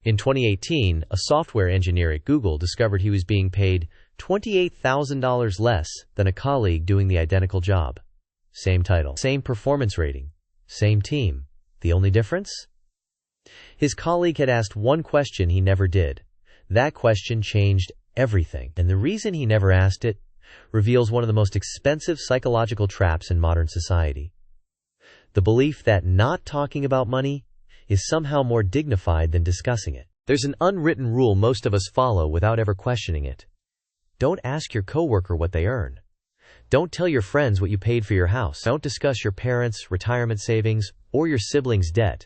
In 2018, a software engineer at Google discovered he was being paid $28,000 less than a colleague doing the identical job. Same title, same performance rating, same team. The only difference? His colleague had asked one question he never did. That question changed everything, and the reason he never asked it reveals one of the most expensive psychological traps in modern society. The belief that not talking about money is somehow more dignified than discussing it. There's an unwritten rule most of us follow without ever questioning it. Don't ask your coworker what they earn. Don't tell your friends what you paid for your house. Don't discuss your parents' retirement savings or your siblings' debt.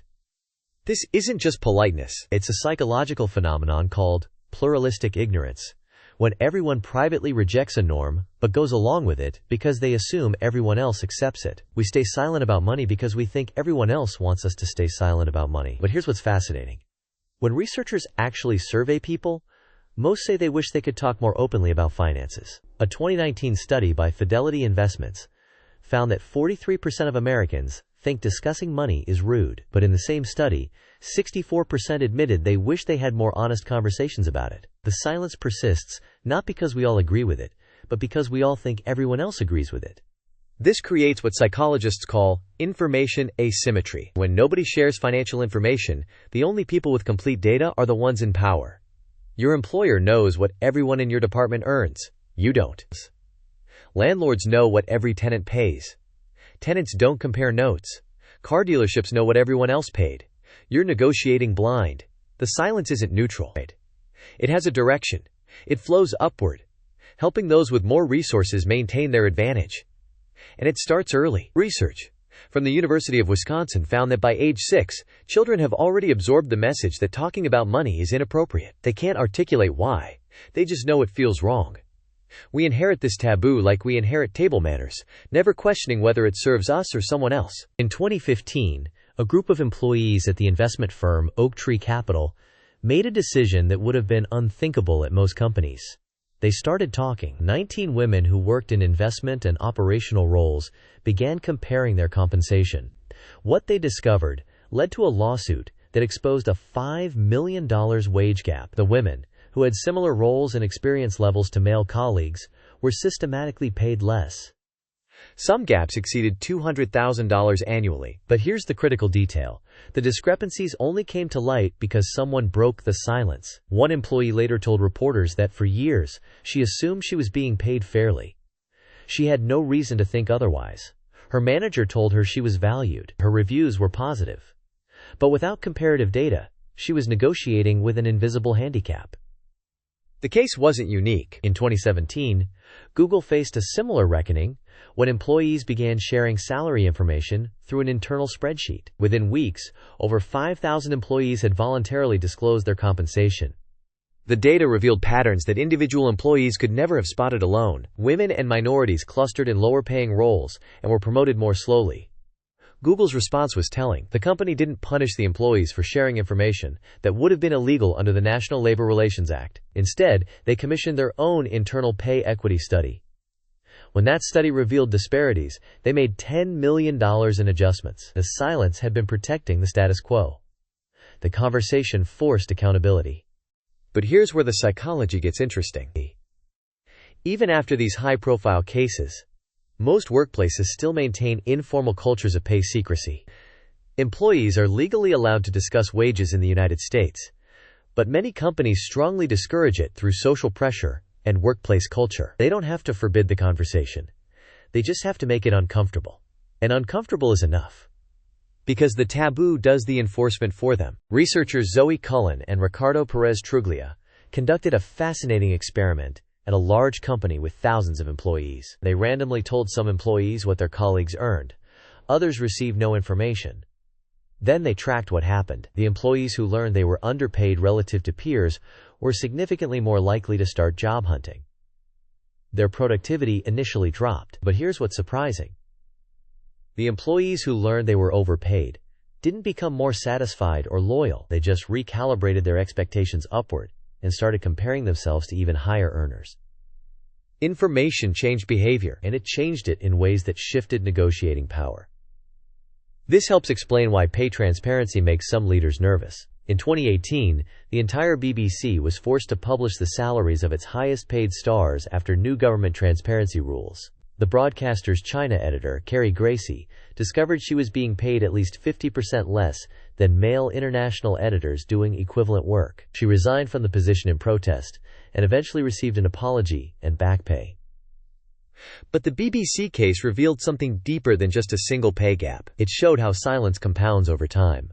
This isn't just politeness. It's a psychological phenomenon called pluralistic ignorance, when everyone privately rejects a norm but goes along with it because they assume everyone else accepts it. We stay silent about money because we think everyone else wants us to stay silent about money. But here's what's fascinating. When researchers actually survey people, most say they wish they could talk more openly about finances. A 2019 study by Fidelity Investments found that 43% of Americans think discussing money is rude. But in the same study, 64% admitted they wish they had more honest conversations about it. The silence persists, not because we all agree with it, but because we all think everyone else agrees with it. This creates what psychologists call information asymmetry. When nobody shares financial information, the only people with complete data are the ones in power. Your employer knows what everyone in your department earns. You don't. Landlords know what every tenant pays. Tenants don't compare notes. Car dealerships know what everyone else paid. You're negotiating blind. The silence isn't neutral. It has a direction. It flows upward, helping those with more resources maintain their advantage. And it starts early. Research from the University of Wisconsin found that by age 6, children have already absorbed the message that talking about money is inappropriate. They can't articulate why. They just know it feels wrong. We inherit this taboo like we inherit table manners, never questioning whether it serves us or someone else. In 2015, a group of employees at the investment firm Oaktree Capital made a decision that would have been unthinkable at most companies. They started talking. 19 women who worked in investment and operational roles began comparing their compensation. What they discovered led to a lawsuit that exposed a $5 million wage gap. The women, who had similar roles and experience levels to male colleagues, were systematically paid less. Some gaps exceeded $200,000 annually. But here's the critical detail. The discrepancies only came to light because someone broke the silence. One employee later told reporters that for years, she assumed she was being paid fairly. She had no reason to think otherwise. Her manager told her she was valued. Her reviews were positive. But without comparative data, she was negotiating with an invisible handicap. The case wasn't unique. In 2017, Google faced a similar reckoning when employees began sharing salary information through an internal spreadsheet. Within weeks, over 5,000 employees had voluntarily disclosed their compensation. The data revealed patterns that individual employees could never have spotted alone. Women and minorities clustered in lower-paying roles and were promoted more slowly. Google's response was telling. The company didn't punish the employees for sharing information that would have been illegal under the National Labor Relations Act. Instead, they commissioned their own internal pay equity study. When that study revealed disparities, they made $10 million in adjustments. The silence had been protecting the status quo. The conversation forced accountability. But here's where the psychology gets interesting. Even after these high-profile cases, most workplaces still maintain informal cultures of pay secrecy. Employees are legally allowed to discuss wages in the United States, but many companies strongly discourage it through social pressure and workplace culture. They don't have to forbid the conversation. They just have to make it uncomfortable. And uncomfortable is enough, because the taboo does the enforcement for them. Researchers Zoe Cullen and Ricardo Perez Truglia conducted a fascinating experiment at a large company with thousands of employees. They randomly told some employees what their colleagues earned. Others received no information. Then they tracked what happened. The employees who learned they were underpaid relative to peers were significantly more likely to start job hunting. Their productivity initially dropped. But here's what's surprising. The employees who learned they were overpaid didn't become more satisfied or loyal. They just recalibrated their expectations upward and started comparing themselves to even higher earners. Information changed behavior, and it changed it in ways that shifted negotiating power. This helps explain why pay transparency makes some leaders nervous. In 2018, the entire BBC was forced to publish the salaries of its highest-paid stars after new government transparency rules. The broadcaster's China editor, Carrie Gracie, discovered she was being paid at least 50% less than male international editors doing equivalent work. She resigned from the position in protest and eventually received an apology and back pay. But the BBC case revealed something deeper than just a single pay gap. It showed how silence compounds over time.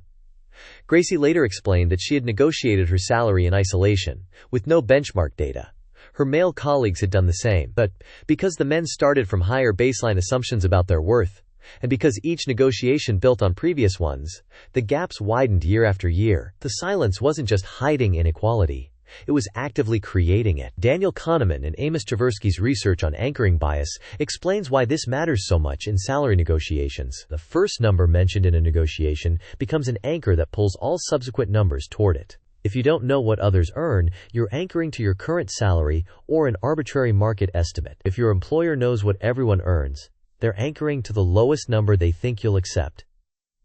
Gracie later explained that she had negotiated her salary in isolation, with no benchmark data. Her male colleagues had done the same, but because the men started from higher baseline assumptions about their worth, and because each negotiation built on previous ones, the gaps widened year after year. The silence wasn't just hiding inequality, it was actively creating it. Daniel Kahneman and Amos Tversky's research on anchoring bias explains why this matters so much in salary negotiations. The first number mentioned in a negotiation becomes an anchor that pulls all subsequent numbers toward it. If you don't know what others earn, you're anchoring to your current salary or an arbitrary market estimate. If your employer knows what everyone earns, they're anchoring to the lowest number they think you'll accept.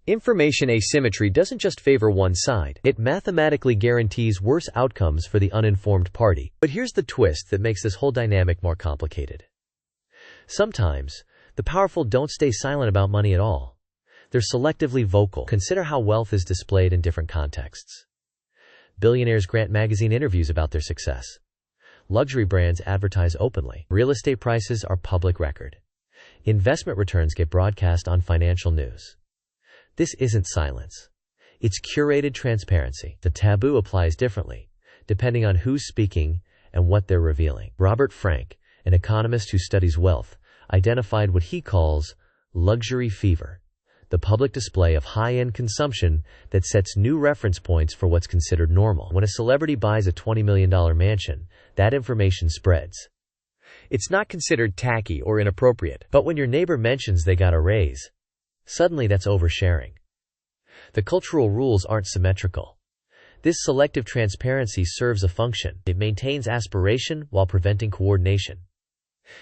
Information asymmetry doesn't just favor one side. It mathematically guarantees worse outcomes for the uninformed party. But here's the twist that makes this whole dynamic more complicated. Sometimes, the powerful don't stay silent about money at all. They're selectively vocal. Consider how wealth is displayed in different contexts. Billionaires grant magazine interviews about their success. Luxury brands advertise openly. Real estate prices are public record. Investment returns get broadcast on financial news. This isn't silence. It's curated transparency. The taboo applies differently, depending on who's speaking and what they're revealing. Robert Frank, an economist who studies wealth, identified what he calls luxury fever, the public display of high-end consumption that sets new reference points for what's considered normal. When a celebrity buys a $20 million mansion, that information spreads. It's not considered tacky or inappropriate. But when your neighbor mentions they got a raise, suddenly that's oversharing. The cultural rules aren't symmetrical. This selective transparency serves a function. It maintains aspiration while preventing coordination.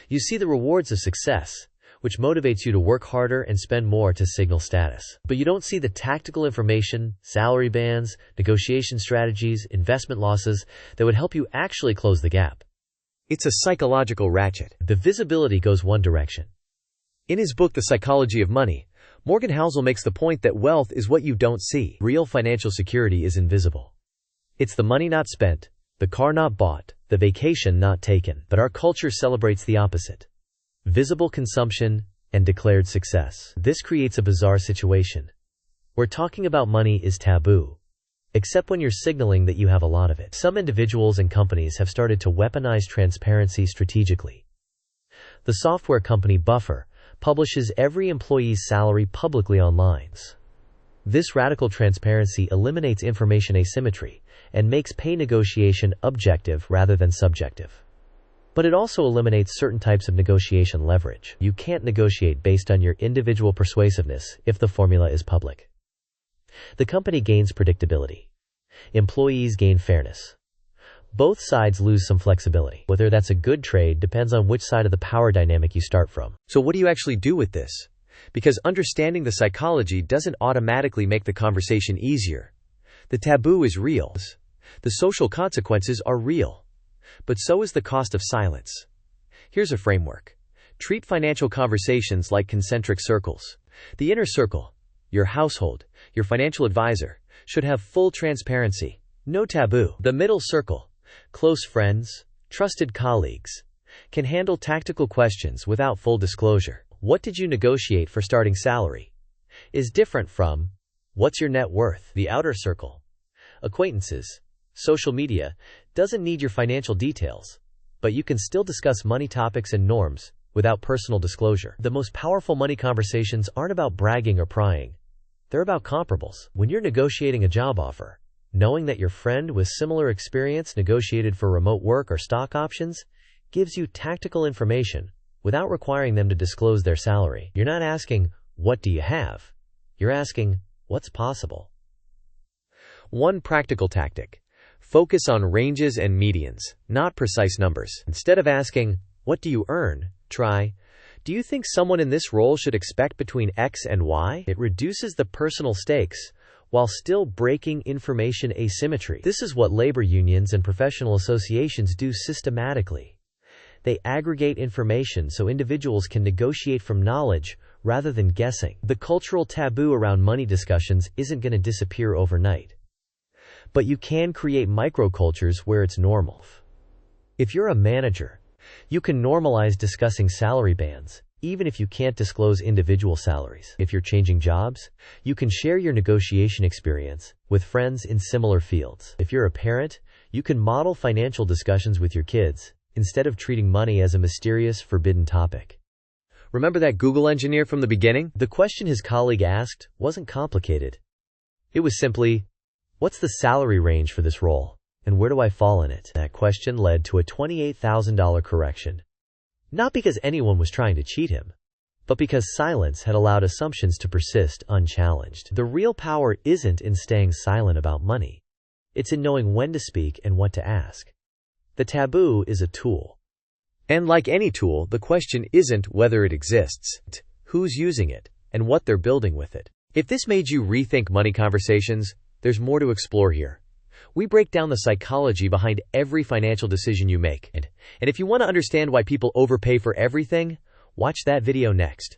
You see the rewards of success, which motivates you to work harder and spend more to signal status. But you don't see the tactical information, salary bands, negotiation strategies, investment losses that would help you actually close the gap. It's a psychological ratchet. The visibility goes one direction. In his book, The Psychology of Money, Morgan Housel makes the point that wealth is what you don't see. Real financial security is invisible. It's the money not spent, the car not bought, the vacation not taken. But our culture celebrates the opposite. Visible consumption and declared success. This creates a bizarre situation. Where talking about money is taboo, except when you're signaling that you have a lot of it. Some individuals and companies have started to weaponize transparency strategically. The software company Buffer publishes every employee's salary publicly online. This radical transparency eliminates information asymmetry and makes pay negotiation objective rather than subjective. But it also eliminates certain types of negotiation leverage. You can't negotiate based on your individual persuasiveness if the formula is public. The company gains predictability. Employees gain fairness. Both sides lose some flexibility. Whether that's a good trade depends on which side of the power dynamic you start from. So what do you actually do with this? Because understanding the psychology doesn't automatically make the conversation easier. The taboo is real. The social consequences are real. But so is the cost of silence. Here's a framework. Treat financial conversations like concentric circles. The inner circle, your household, your financial advisor, should have full transparency, no taboo. The middle circle, close friends, trusted colleagues, can handle tactical questions without full disclosure. What did you negotiate for starting salary? Is different from, what's your net worth? The outer circle, acquaintances, social media, doesn't need your financial details, but you can still discuss money topics and norms without personal disclosure. The most powerful money conversations aren't about bragging or prying. They're about comparables. When you're negotiating a job offer, knowing that your friend with similar experience negotiated for remote work or stock options gives you tactical information without requiring them to disclose their salary. You're not asking, what do you have? You're asking, what's possible? One practical tactic. Focus on ranges and medians, not precise numbers. Instead of asking, what do you earn? Try, do you think someone in this role should expect between X and Y? It reduces the personal stakes while still breaking information asymmetry. This is what labor unions and professional associations do systematically. They aggregate information so individuals can negotiate from knowledge rather than guessing. The cultural taboo around money discussions isn't going to disappear overnight. But you can create microcultures where it's normal. If you're a manager, you can normalize discussing salary bands, even if you can't disclose individual salaries. If you're changing jobs, you can share your negotiation experience with friends in similar fields. If you're a parent, you can model financial discussions with your kids, instead of treating money as a mysterious, forbidden topic. Remember that Google engineer from the beginning? The question his colleague asked wasn't complicated. It was simply, what's the salary range for this role, and where do I fall in it? That question led to a $28,000 correction. Not because anyone was trying to cheat him, but because silence had allowed assumptions to persist unchallenged. The real power isn't in staying silent about money. It's in knowing when to speak and what to ask. The taboo is a tool. And like any tool, the question isn't whether it exists, who's using it, and what they're building with it. If this made you rethink money conversations, there's more to explore here. We break down the psychology behind every financial decision you make. And if you want to understand why people overpay for everything, watch that video next.